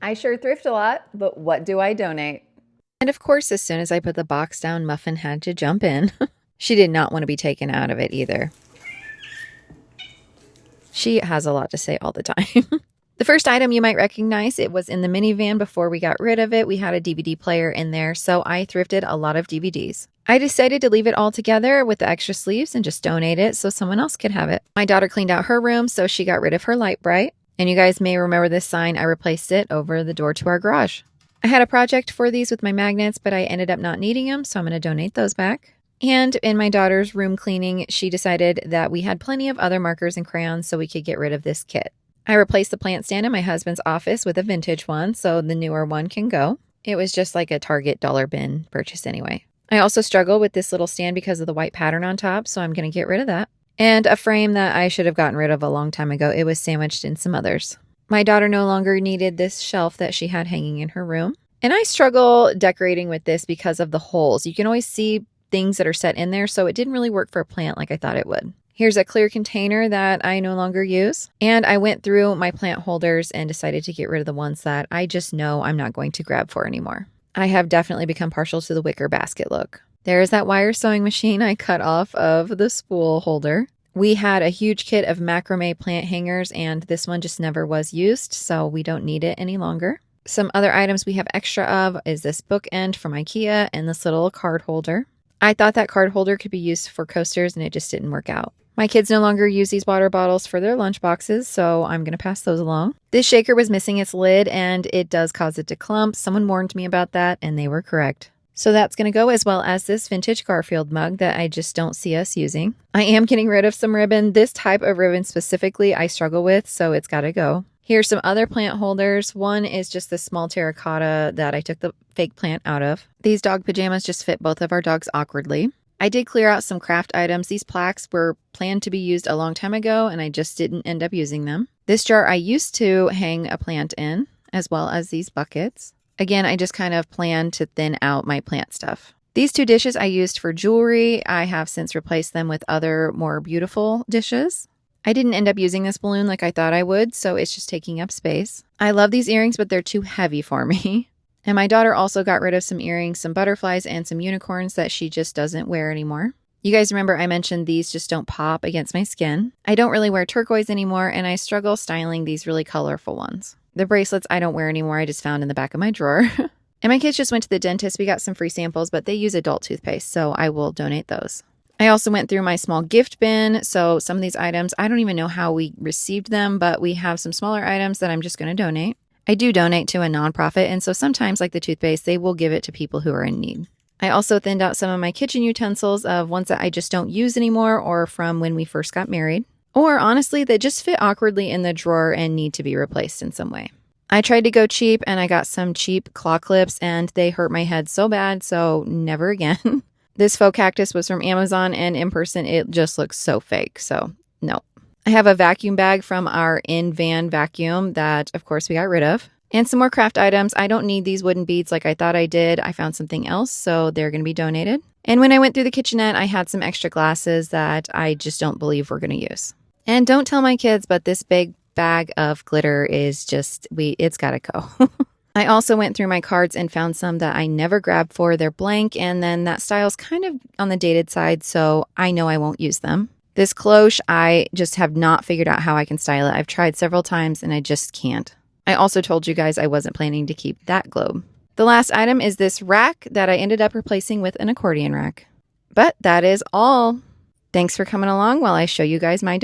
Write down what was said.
I sure thrift a lot, but what do I donate? And of course, as soon as I put the box down, Muffin had to jump in. She did not want to be taken out of it either. She has a lot to say all the time. The first item you might recognize, it was in the minivan before we got rid of it. We had a DVD player in there, so I thrifted a lot of DVDs. I decided to leave it all together with the extra sleeves and just donate it so someone else could have it. My daughter cleaned out her room, so she got rid of her Light Bright. And you guys may remember this sign. I replaced it over the door to our garage. I had a project for these with my magnets, but I ended up not needing them, so I'm going to donate those back. And in my daughter's room cleaning, she decided that we had plenty of other markers and crayons, so we could get rid of this kit. I replaced the plant stand in my husband's office with a vintage one, so the newer one can go. It was just like a Target dollar bin purchase anyway. I also struggle with this little stand because of the white pattern on top, so I'm going to get rid of that. And a frame that I should have gotten rid of a long time ago. It was sandwiched in some others. My daughter no longer needed this shelf that she had hanging in her room. And I struggle decorating with this because of the holes. You can always see things that are set in there, so it didn't really work for a plant like I thought it would. Here's a clear container that I no longer use. And I went through my plant holders and decided to get rid of the ones that I just know I'm not going to grab for anymore. I have definitely become partial to the wicker basket look. There is that wire sewing machine I cut off of the spool holder. We had a huge kit of macrame plant hangers, and this one just never was used, so we don't need it any longer. Some other items we have extra of is this bookend from IKEA and this little card holder. I thought that card holder could be used for coasters, and it just didn't work out. My kids no longer use these water bottles for their lunch boxes, so I'm going to pass those along. This shaker was missing its lid, and it does cause it to clump. Someone warned me about that, and they were correct. So that's going to go, as well as this vintage Garfield mug that I just don't see us using. I am getting rid of some ribbon. This type of ribbon specifically I struggle with, so it's got to go. Here's some other plant holders. One is just this small terracotta that I took the fake plant out of. These dog pajamas just fit both of our dogs awkwardly. I did clear out some craft items. These plaques were planned to be used a long time ago, and I just didn't end up using them. This jar I used to hang a plant in, as well as these buckets. Again, I just kind of planned to thin out my plant stuff. These two dishes I used for jewelry. I have since replaced them with other more beautiful dishes. I didn't end up using this balloon like I thought I would, so it's just taking up space. I love these earrings, but they're too heavy for me. And my daughter also got rid of some earrings, some butterflies, and some unicorns that she just doesn't wear anymore. You guys remember I mentioned these just don't pop against my skin. I don't really wear turquoise anymore, and I struggle styling these really colorful ones. The bracelets I don't wear anymore. I just found in the back of my drawer. And my kids just went to the dentist. We got some free samples, but they use adult toothpaste, so I will donate those. I also went through my small gift bin. So some of these items, I don't even know how we received them, but we have some smaller items that I'm just going to donate. I do donate to a nonprofit, and so sometimes, like the toothpaste, they will give it to people who are in need. I also thinned out some of my kitchen utensils of ones that I just don't use anymore or from when we first got married. Or honestly, that just fit awkwardly in the drawer and need to be replaced in some way. I tried to go cheap, and I got some cheap claw clips, and they hurt my head so bad, so never again. This faux cactus was from Amazon, and in person, it just looks so fake, so no. I have a vacuum bag from our in-van vacuum that, of course, we got rid of. And some more craft items. I don't need these wooden beads like I thought I did. I found something else, so they're going to be donated. And when I went through the kitchenette, I had some extra glasses that I just don't believe we're going to use. And don't tell my kids, but this big bag of glitter is just, it's got to go. I also went through my cards and found some that I never grabbed for. They're blank, and then that style's kind of on the dated side, so I know I won't use them. This cloche, I just have not figured out how I can style it. I've tried several times, and I just can't. I also told you guys I wasn't planning to keep that globe. The last item is this rack that I ended up replacing with an accordion rack. But that is all. Thanks for coming along while I show you guys my